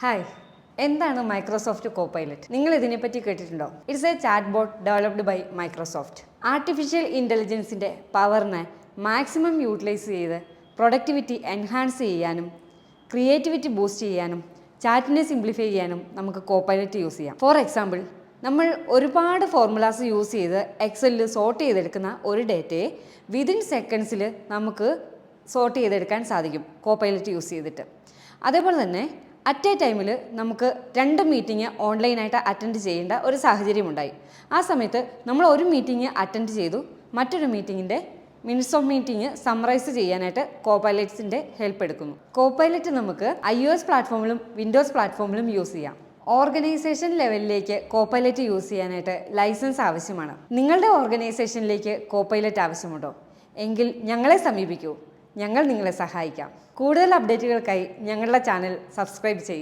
Hi, എന്താണ് Microsoft Copilot? നിങ്ങൾ ഇതിനെപ്പറ്റി കേട്ടിട്ടുണ്ടോ? It's a chat bot developed by Microsoft. Artificial ഇൻ്റലിജൻസിൻ്റെ പവറിനെ മാക്സിമം യൂട്ടിലൈസ് ചെയ്ത് പ്രൊഡക്ടിവിറ്റി എൻഹാൻസ് ചെയ്യാനും ക്രിയേറ്റിവിറ്റി ബൂസ്റ്റ് ചെയ്യാനും ചാറ്റിനെ സിംപ്ലിഫൈ ചെയ്യാനും നമുക്ക് കോപ്പൈലറ്റ് യൂസ് ചെയ്യാം. ഫോർ എക്സാമ്പിൾ, നമ്മൾ ഒരുപാട് ഫോർമുലാസ് യൂസ് ചെയ്ത് എക്സലിൽ സോർട്ട് ചെയ്തെടുക്കുന്ന ഒരു ഡേറ്റയെ വിതിൻ സെക്കൻഡ്സിൽ നമുക്ക് സോർട്ട് ചെയ്തെടുക്കാൻ സാധിക്കും കോപ്പൈലറ്റ് യൂസ് ചെയ്തിട്ട്. അതേപോലെ തന്നെ അറ്റ് എ ടൈമിൽ നമുക്ക് 2 മീറ്റിംഗ് ഓൺലൈനായിട്ട് അറ്റൻഡ് ചെയ്യേണ്ട ഒരു സാഹചര്യമുണ്ടായി. ആ സമയത്ത് നമ്മൾ ഒരു മീറ്റിംഗ് അറ്റൻഡ് ചെയ്തു, മറ്റൊരു മീറ്റിങ്ങിൻ്റെ മിനിറ്റ്സ് ഓഫ് മീറ്റിംഗ് സമ്മറൈസ് ചെയ്യാനായിട്ട് കോപ്പൈലറ്റ്സിൻ്റെ ഹെൽപ്പ് എടുക്കുന്നു. കോപ്പൈലറ്റ് നമുക്ക് iOS പ്ലാറ്റ്ഫോമിലും വിൻഡോസ് പ്ലാറ്റ്ഫോമിലും യൂസ് ചെയ്യാം. ഓർഗനൈസേഷൻ ലെവലിലേക്ക് കോപ്പൈലറ്റ് യൂസ് ചെയ്യാനായിട്ട് ലൈസൻസ് ആവശ്യമാണ്. നിങ്ങളുടെ ഓർഗനൈസേഷനിലേക്ക് കോപ്പൈലറ്റ് ആവശ്യമുണ്ടോ? എങ്കിൽ ഞങ്ങളെ സമീപിക്കൂ, ഞങ്ങൾ നിങ്ങളെ സഹായിക്കാം. കൂടുതൽ അപ്ഡേറ്റുകൾക്കായി ഞങ്ങളുടെ ചാനൽ സബ്സ്ക്രൈബ് ചെയ്യും.